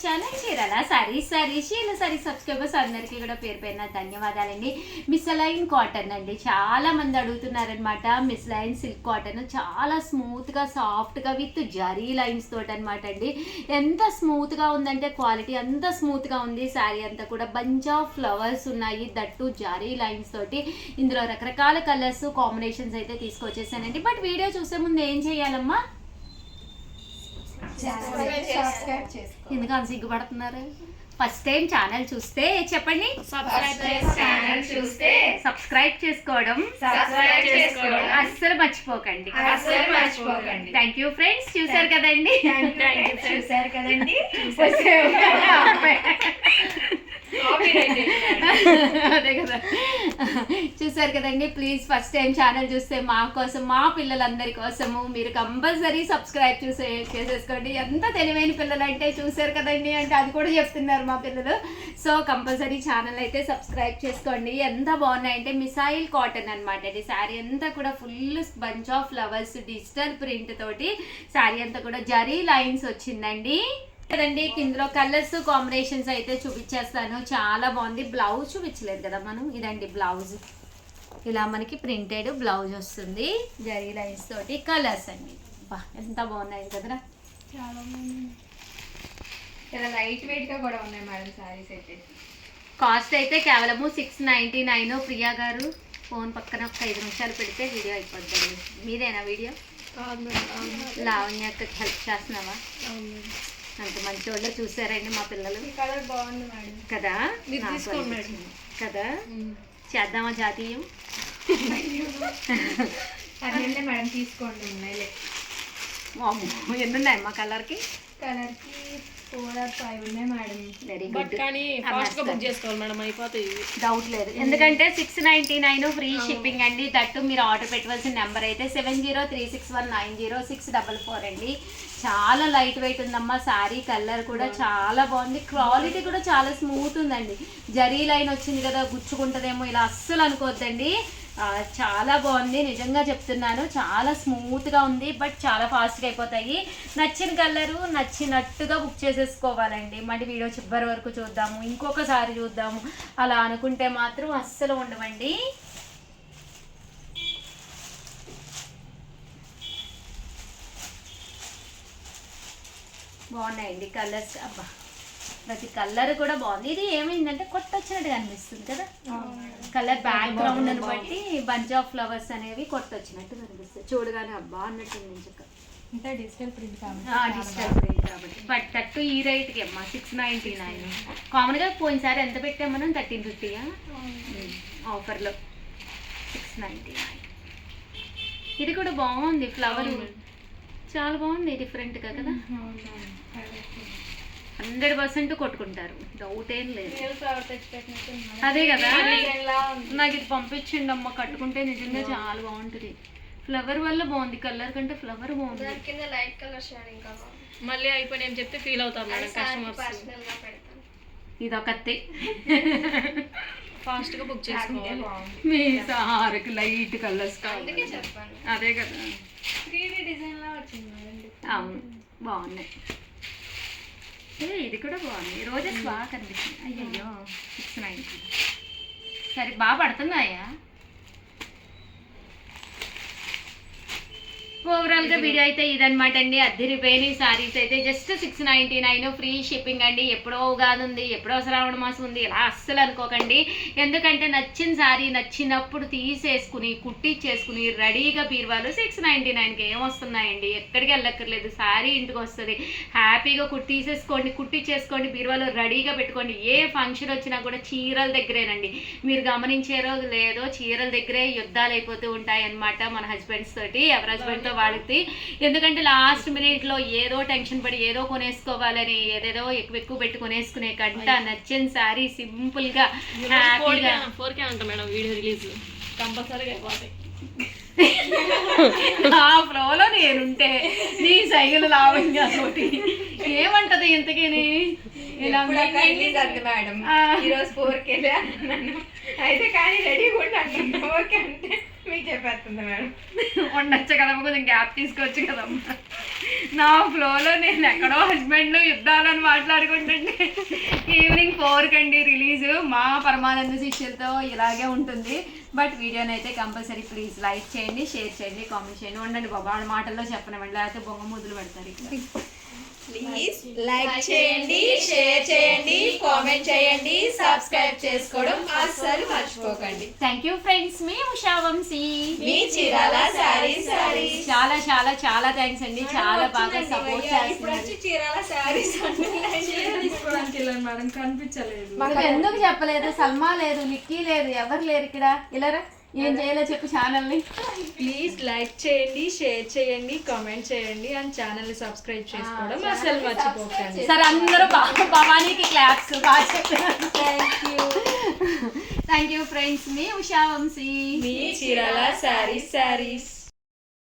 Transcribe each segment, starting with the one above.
Channel Chirala sorry subscribers అందరికీ కూడా పేరు పేరున ధన్యవాదాలండి. మిస్లైన్ కాటన్ అండి, చాలా మంది అడుగుతున్నారనమాట. మిస్లైన్ సిల్క్ కాటన్ చాలా స్మూత్గా సాఫ్ట్గా విత్ జరీ లైన్స్ తోటి అనమాట అండి. ఎంత స్మూత్గా ఉందంటే క్వాలిటీ అంత స్మూత్గా ఉంది. శారీ అంతా కూడా బంచ్ ఆఫ్ ఫ్లవర్స్ ఉన్నాయి, దట్టు జరీ లైన్స్ తోటి. ఇందులో రకరకాల కలర్స్ కాంబినేషన్స్ అయితే తీసుకొచ్చేసానండి. బట్ వీడియో చూసే ముందు ఏం చేయాలమ్మా? ఎందుకని సిగ్గుపడుతున్నారు? ఫస్ట్ టైం ఛానల్ చూస్తే చెప్పండి, సబ్స్క్రైబ్ చేసుకోవడం అస్సలు మర్చిపోకండి. Thank you friends. చూసారు కదండి, అదే కదా, చూసారు కదండి. ప్లీజ్ ఫస్ట్ టైం ఛానల్ చూస్తే మా కోసం, మా పిల్లలందరి కోసము మీరు కంపల్సరీ సబ్స్క్రైబ్ చేసేసుకోండి. ఎంత తెలివైన పిల్లలు అంటే, చూసారు కదండి అంటే అది కూడా చెప్తున్నారు మా పిల్లలు. సో కంపల్సరీ ఛానల్ అయితే సబ్స్క్రైబ్ చేసుకోండి. ఎంత బాగున్నాయంటే మిసైల్ కాటన్ అనమాట ఇది. శారీ అంతా కూడా full bunch of flowers digital print తోటి శారీ అంతా కూడా జరీ లైన్స్ వచ్చిందండి కదండి. ఇందులో కలర్స్ కాంబినేషన్స్ అయితే చూపించేస్తాను. చాలా బాగుంది. బ్లౌజ్ చూపించలేదు కదా మనం. ఇదండి బ్లౌజ్, ఇలా మనకి ప్రింటెడ్ బ్లౌజ్ వస్తుంది జరీ లైన్స్ తోటి. కలర్స్ అండి ఎంత బాగున్నాయి కదా, చాలా బాగుంది. చాలా లైట్ వెయిట్ గా కూడా ఉన్నాయి మేడం సారీస్ అయితే. కాస్ట్ అయితే కేవలము 699. ప్రియా గారు ఫోన్ పక్కన ఒక 5 నిమిషాలు పెడితే వీడియో అయిపోద్దండి. మీదేనా వీడియో? లావణ్యకి హెల్ప్ చేస్తున్నావా? అంత మంచి వాళ్ళు చూసారండి మా పిల్లలు. కలర్ బాగుంది మేడం కదా, కదా. చేద్దామా జాతీయం? అదే మేడం తీసుకోండి. ఉన్నాయి ఎన్ని ఉన్నాయమ్మా కలర్కి? కలర్కి 4 or 5 ఉన్నాయి మేడం. Very good. కానీ ఫాస్ట్ గా బుక్ చేసుకోవాలి మేడం, అయిపోతాయి. డౌట్ లేదు, ఎందుకంటే 699 ఫ్రీ షిప్పింగ్ అండి. దట్టు మీరు ఆర్డర్ పెట్టవలసిన నెంబర్ అయితే 7036190644 అండి. చాలా లైట్ వెయిట్ ఉందమ్మా శారీ. కలర్ కూడా చాలా బాగుంది. క్వాలిటీ కూడా చాలా స్మూత్ ఉందండి. జరీ లైన్ వచ్చింది కదా, గుచ్చుకుంటుందేమో ఇలా అస్సలు అనుకోవద్దండి. చాలా బాగుంది, నిజంగా చెప్తున్నాను. చాలా స్మూత్గా ఉంది. బట్ చాలా ఫాస్ట్గా అయిపోతాయి. నచ్చిన కలరు నచ్చినట్టుగా బుక్ చేసేసుకోవాలండి. మళ్ళీ వీడియో చివరి వరకు చూద్దాము, ఇంకొకసారి చూద్దాము అలా అనుకుంటే మాత్రం అస్సలు ఉండవండి. బాగున్నాయండి కలర్స్. అబ్బా ప్రతి కలర్ కూడా బాగుంది. ఇది ఏమైందంటే కొత్త వచ్చినట్టుగా అనిపిస్తుంది కదా, కలర్ బ్యాక్గ్రౌండ్ అని బట్టి బంచ్ ఆఫ్ ఫ్లవర్స్ అనేవి కొత్త వచ్చినట్టు కనిపిస్తుంది. చూడగానే అబ్బా అన్నట్టుంది. డిజిటల్ ప్రింట్ డిజిటల్ ప్రింట్ కాబట్టి. బట్ దట్టు ఈ రేట్కి అమ్మా 699. కామన్గా పోయినసారి ఎంత పెట్టాం మనం? 1350 ఆఫర్లో 699. ఇది కూడా బాగుంది. ఫ్లవర్ చాలా బాగుంది, డిఫరెంట్గా కదా. 100% కొట్టుకుంటారు, డౌట్ ఏం లేదు. అదే కదా, నాకు ఇది పంపించండి అమ్మ, కట్టుకుంటే నిజంగా చాలా బాగుంటుంది. ఫ్లవర్ వల్ల బాగుంది, కలర్ కంటే ఫ్లవర్ బాగుంది. లైట్ కలర్ షేడింగ్ మళ్ళీ అయిపోయి ఏం చెప్తే ఫీల్ అవుతారు మేడం కస్టమర్స్. ఇదొకటి ఫాస్ట్ గా బుక్ చేసుకోవాలి. మీ సార్కి లైట్ కలర్స్ కావాలి. అదే కదా, 3D డిజైన్ లా వచ్చింది. అవును బాగున్నాయి. ఇది కూడా బాగుంది. రోజెస్ బాగా కనిపిస్తుంది. అయ్యయ్యో 690. సరే బాగా పడుతున్నాయా? ఓవరాల్గా వీడియో అయితే ఇదనమాట అండి. అద్దరిపోయిన శారీస్ అయితే జస్ట్ 699 ఫ్రీ షిప్పింగ్ అండి. ఎప్పుడో ఉగాది ఉంది, ఎప్పుడో శ్రావణ మాసం ఉంది, ఇలా అస్సలు అనుకోకండి. ఎందుకంటే నచ్చిన శారీ నచ్చినప్పుడు తీసేసుకుని కుట్టించేసుకుని రెడీగా బీరువాలు 699కి ఏమొస్తున్నాయండి? ఎక్కడికి వెళ్ళక్కర్లేదు, శారీ ఇంటికి వస్తుంది. హ్యాపీగా కుట్టించేసుకోండి బీరువాలో రెడీగా పెట్టుకోండి. ఏ ఫంక్షన్ వచ్చినా కూడా చీరల దగ్గరేనండి. మీరు గమనించారో లేదో, చీరల దగ్గరే యుద్ధాలు అయిపోతూ ఉంటాయి అన్నమాట మన హస్బెండ్స్ తోటి. ఎవరి హస్బెండ్తో వాళ్ళకి. ఎందుకంటే లాస్ట్ మినిట్లో ఏదో టెన్షన్ పడి ఏదో కొనేసుకోవాలని ఏదేదో ఎక్కువ పెట్టి కొనేసుకునే కంట నచ్చిన శారీ సింపుల్గా హ్యాపీగా 4K అంట మేడం వీడియో రిలీజ్ కంపల్సరీగా అయిపోతాయి. ఆ ఫ్లోలో నేనుంటే నీ సైగలు లావంగా తోటి ఏమంటది ఇంతకీ? ఇలా మేడం ఈరోజు 4K అయితే కానీ రెడీగా ఉండండి. ఓకే అంటే మీకు చెప్పేస్తుంది మేడం. ఉండొచ్చు కదమ్మా, కొంచెం గ్యాప్ తీసుకోవచ్చు కదమ్మా. నా ఫ్లోలో నేను ఎక్కడో హస్బెండ్ యుద్ధాలని మాట్లాడుకుంటే 4 కండి రిలీజ్. మా పరమానంద శిష్యులతో ఇలాగే ఉంటుంది. బట్ వీడియోని అయితే కంపల్సరీ ప్లీజ్ లైక్ చేయండి, షేర్ చేయండి, కామెంట్ చేయండి. ఉండండి బాబా వాళ్ళ మాటల్లో చెప్పనివ్వండి, లేకపోతే బొంగ ముద్దులు పెడతారు ఇక్కడ. ప్లీజ్ లైక్ చేయండి, షేర్ చేయండి, కామెంట్ చేయండి, సబ్స్క్రైబ్ చేసుకోవడం అస్సలు మర్చిపోకండి. థ్యాంక్ యూ ఫ్రెండ్స్, మీ ఉషా వంశీ, మీ చీరాల సారీస్. చాలా చాలా చాలా థ్యాంక్స్ అండి. చాలా బాగా సపోర్ట్ ఇప్పుడు చేస్తున్నారు. వచ్చి చీరాల సారీస్ తీసుకోవడానికి వెళ్ళాను మేడం, కనిపించలేదు. మాకు ఎందుకు చెప్పలేదు? సల్మా లేదు, నిక్కీ లేదు, ఎవరు లేరు ఇక్కడ. ఇలా ఏం చేయాలో చెప్పు ఛానల్ని. ప్లీజ్ లైక్ చేయండి, షేర్ చేయండి, కామెంట్ చేయండి అండ్ ఛానల్ ని సబ్స్క్రైబ్ చేసుకోవడం అసలు మర్చిపోకండి. సరే అందరూ భవానీకి క్లాప్స్ బాగా చెప్పారు. థ్యాంక్ యూ ఫ్రెండ్స్, మీ ఉషా వంశీ, మీ Chirala sarees.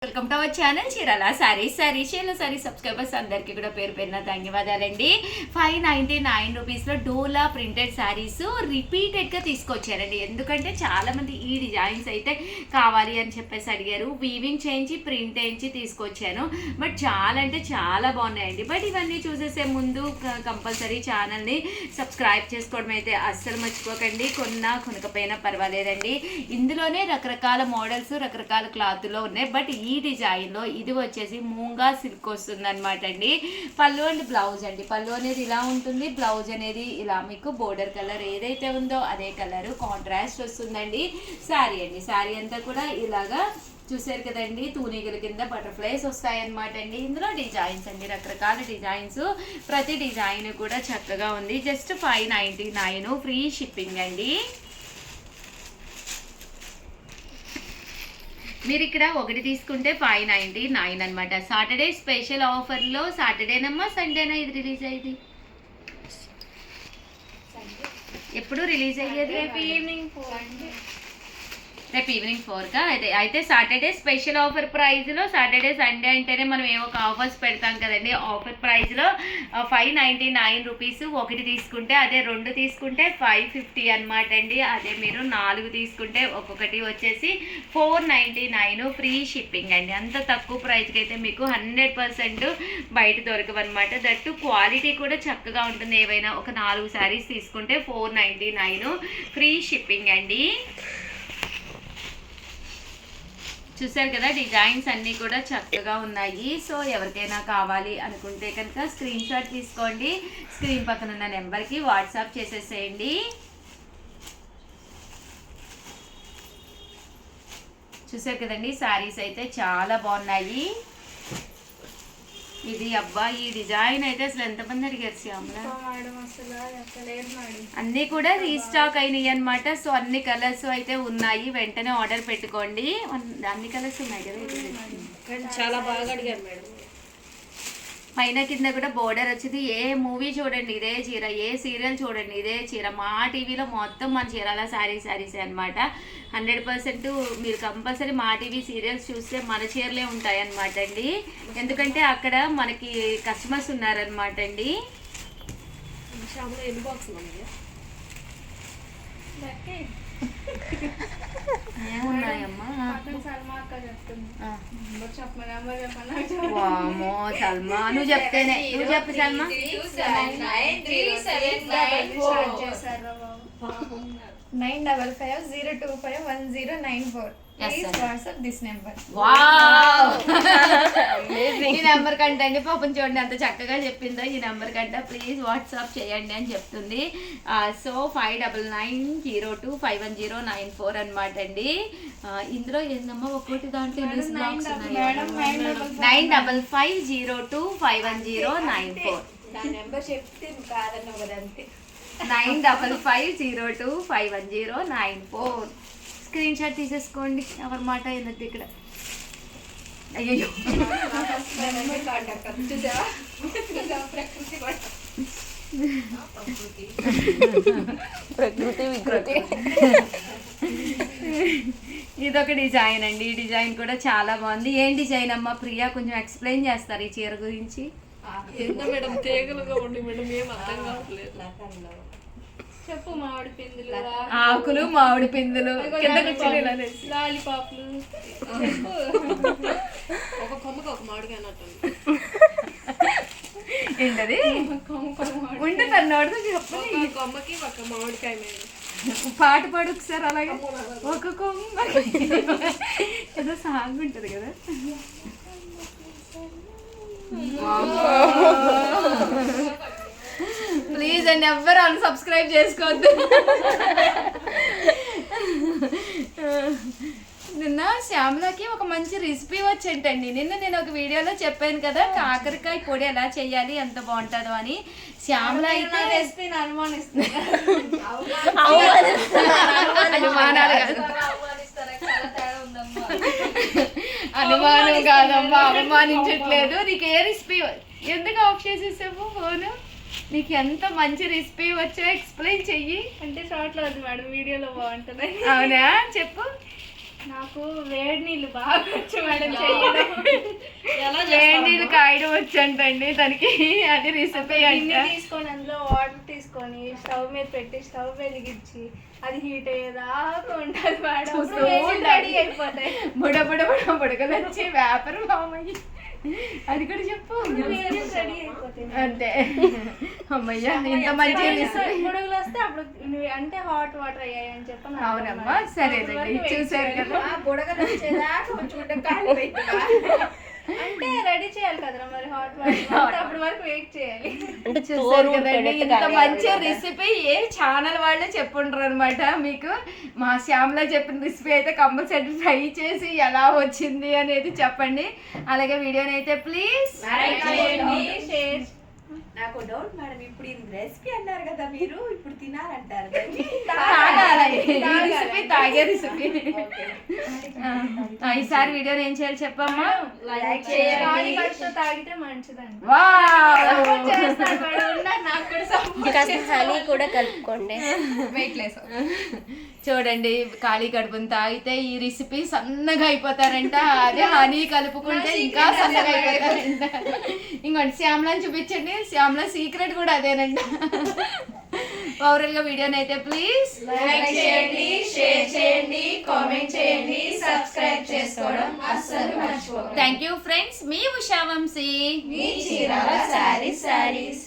Welcome to our channel Chirala sarees. Chirala sarees subscribers అందరికీ కూడా పేరు పేరున ధన్యవాదాలండి. 599 రూపీస్లో డోలా ప్రింటెడ్ శారీస్ రిపీటెడ్గా తీసుకొచ్చారండి. ఎందుకంటే చాలామంది ఈ డిజైన్స్ అయితే కావాలి అని చెప్పేసి అడిగారు. వీవింగ్ చేయించి ప్రింట్ చేయించి తీసుకొచ్చాను. బట్ చాలా అంటే చాలా బాగున్నాయండి. బట్ ఇవన్నీ చూసేసే ముందు కంపల్సరీ ఛానల్ని సబ్స్క్రైబ్ చేసుకోవడం అయితే అస్సలు మర్చిపోకండి. కొనకపోయినా పర్వాలేదండి. ఇందులోనే రకరకాల మోడల్స్ రకరకాల క్లాత్లో ఉన్నాయి. బట్ ఈ డిజైన్లో ఇది వచ్చేసి మూంగా సిల్క్ వస్తుంది అనమాట అండి. పళ్ళు అండ్ బ్లౌజ్ అండి. పళ్ళు అనేది ఇలా ఉంటుంది, బ్లౌజ్ అనేది ఇలా మీకు బోర్డర్ కలర్ ఏదైతే ఉందో అదే కలర్ కాంట్రాస్ట్ వస్తుందండి. శారీ అండి, శారీ అంతా కూడా ఇలాగా చూసారు కదండి, తూనీగల కింద బటర్ఫ్లైస్ వస్తాయన్నమాట అండి. ఇందులో డిజైన్స్ అండి, రకరకాల డిజైన్స్. ప్రతి డిజైన్ కూడా చక్కగా ఉంది. జస్ట్ 599 ఫ్రీ షిప్పింగ్ అండి. మీరు ఇక్కడ ఒకటి తీసుకుంటే 599 అనమాట. సాటర్డే స్పెషల్ ఆఫర్లో సాటర్డేనమ్మా సండేనా ఇది రిలీజ్ అయ్యేది? ఎప్పుడు రిలీజ్ అయ్యేది? రేపు ఈవినింగ్ రేపు ఈవినింగ్ 4కా? అయితే సాటర్డే స్పెషల్ ఆఫర్ ప్రైస్లో, సాటర్డే సండే అంటేనే మనం ఏవో ఒక ఆఫర్స్ పెడతాం కదండి. ఆఫర్ ప్రైస్లో 599 రూపీస్. ఒకటి తీసుకుంటే అదే, 2 తీసుకుంటే 550 అనమాట అండి. అదే మీరు 4 తీసుకుంటే ఒక్కొక్కటి వచ్చేసి 499 ఫ్రీ షిప్పింగ్ అండి. అంత తక్కువ ప్రైస్కి అయితే మీకు 100% బయట దొరకవన్నమాట. దట్టు క్వాలిటీ కూడా చక్కగా ఉంటుంది. ఏవైనా ఒక 4 శారీస్ తీసుకుంటే 499 ఫ్రీ షిప్పింగ్ అండి. చూసారు కదా, డిజైన్స్ అన్నీ కూడా చక్కగా ఉన్నాయి. సో ఎవరికైనా కావాలి అనుకుంటే కనుక స్క్రీన్ షాట్ తీసుకోండి. స్క్రీన్ పక్కన ఉన్న నెంబర్కి వాట్సాప్ చేసేసేయండి. చూసారు కదండి, శారీస్ అయితే చాలా బాగున్నాయి. ఇది అబ్బా, ఈ డిజైన్ అయితే అసలు ఎంతమంది అడిగారు శ్యామల? అన్నీ కూడా రీస్టాక్ అయినాయి అనమాట. సో అన్ని కలర్స్ అయితే ఉన్నాయి, వెంటనే ఆర్డర్ పెట్టుకోండి. అన్ని కలర్స్ ఉన్నాయి కదా, చాలా బాగా అడిగారు మేడం. పైన కింద కూడా బోర్డర్ వచ్చింది. ఏ మూవీ చూడండి ఇదే చీర, ఏ సీరియల్ చూడండి ఇదే చీర. మా టీవీలో మొత్తం మన చీరాల శారీస్ అనమాట. 100% మీరు కంపల్సరీ మా టీవీ సీరియల్స్ చూస్తే మన చీరలే ఉంటాయి అనమాట అండి. ఎందుకంటే అక్కడ మనకి కస్టమర్స్ ఉన్నారనమాట అండి. ఎన్ని బాక్సులు ఏమున్నాయమ్మా? వామో సల్మా, నువ్వు చెప్తేనే. నువ్వు చెప్పు సల్మా. 955025109 WhatsApp this number. ఈ నెంబర్ కంటే అండి పాపం చూడండి ఎంత చక్కగా చెప్పిందో. ఈ నెంబర్ కంటే ప్లీజ్ వాట్సాప్ చేయండి అని చెప్తుంది. సో 5990251094 అనమాట అండి. ఇందులో ఏందమ్మా ఒక్కొక్కటి దాంట్లో 95502511094 95502511094. స్క్రీన్ షాట్ తీసేసుకోండి. ఎవరి మాట ఏంటంటే ఇక్కడ. అయ్యో ప్రకృతి వికృతి. ఇదొక డిజైన్ అండి. ఈ డిజైన్ కూడా చాలా బాగుంది. ఏం డిజైన్ అమ్మా ప్రియా, కొంచెం ఎక్స్ప్లెయిన్ చేస్తారు ఈ చీర గురించి? మేడం తీగలుగా ఉండి మేడం ఏం అర్థం కావట్లేదు. చెప్పు. మామిడి పిందులు, ఆకులు, మామిడి పిందులు, లాలీపాప్లు. ఒక కొమ్మకి ఒక మామిడికాయ అన్నట్టు. ఏంటది ఉంటే నన్ను అడుగు చెప్పని కొమ్మకి ఒక మామిడికాయ మీద పాట పాడు ఒకసారి అలాగే ఒక కొమ్మ ఏదో సాంగ్ ఉంటుంది కదా. ప్లీజ్ అండి ఎవ్వరు అన్సబ్స్క్రైబ్ చేసుకోవద్దు. నిన్న శ్యామలకి ఒక మంచి రెసిపీ వచ్చేంటండి. నిన్న నేను ఒక వీడియోలో చెప్పాను కదా కాకరకాయ పొడి ఎలా చేయాలి ఎంత బాగుంటుందో అని. శ్యామల అయితే రెసిపీని అనుమానిస్తుంది. అనుమానాలు కాదు, అనుమానం కాదమ్మా, అవమానించట్లేదు. నీకు ఏ రెసిపీ ఎందుకు ఆఫ్ చేసేసావు ఫోను? నీకు ఎంత మంచి రెసిపీ వచ్చో ఎక్స్ప్లెయిన్ చెయ్యి. అంటే షార్ట్లో అది మేడం, వీడియోలో బాగుంటుంది. అవునా చెప్పు. నాకు వేడి నీళ్ళు బాగా వచ్చు మేడం చేయడం. వేడి నీళ్ళు కాయడం వచ్చంటండి తనకి, అది రెసిపీ అంటే. తీసుకొని అందులో వాటర్ తీసుకొని స్టవ్ మీద పెట్టి స్టవ్ వెలిగించి అది హీట్ అయ్యేదాకా ఉంటుంది మేడం. రెడీ అయిపోతాయి. బుడగలు వచ్చి వ్యాపారం మామయ్య, అది కూడా చెప్పు. రెడీ అయిపోతాయి అంతే. అమ్మయ్య ఇంత మంచి రెసిపీ. బుడగలు వస్తే అప్పుడు అంటే హాట్ వాటర్ అయ్యాయి అని చెప్పి. అవునమ్మా సరేనండి, చూసారు కదా. బుడగలు వచ్చేదాకా చూడడం కాదు. అంటే రెడీ చేయాలి కదరా మరి హాట్ వాటర్, అప్పటి వరకు వెయిట్ చేయాలి. చూసారు కదండి, ఇంత మంచి రెసిపీ ఏ ఛానల్ వాళ్ళే చెప్పుంటారు అనమాట మీకు. మా శ్యామల చెప్పిన రెసిపీ అయితే కంపల్సరీ ట్రై చేసి ఎలా వచ్చింది అనేది చెప్పండి. అలాగే వీడియోని అయితే ప్లీజ్ లైక్ చేయండి, షేర్. నాకు డౌట్ మేడం, ఇప్పుడు ఇది రెసిపీ అన్నారు కదా మీరు, ఇప్పుడు తినాలంటారు. రెసిపీ తాగే రెసిపీ. ఈసారి వీడియోని ఏం చేయాలి చెప్పమ్మా. లైక్ చేయండి, తాగితే మంచిదండి. వావ్ చేస్తాను మేడం, ఉన్నారు నాకు కూడా support కాస్త హనీ కూడా కలుపుకోండి. చూడండి, ఖాళీ కడుపుని తాగితే ఈ రెసిపీ సన్నగా అయిపోతారంట. అదే హనీ కలుపుకుంటే ఇంకా సన్నగా అయిపోతారంట. ఇంకోటి శ్యామలని చూపించండి, శ్యామల సీక్రెట్ కూడా అదేనంట. ఓవరాల్ గా వీడియోని అయితే ప్లీజ్ లైక్ చేయండి, షేర్ చేయండి, కామెంట్ చేయండి, సబ్స్క్రైబ్ చేసుకోవడం అస్సలు మర్చిపోకండి. Thank you friends. మీ ఉషా వంశీ, మీ చీరాల సారీస్.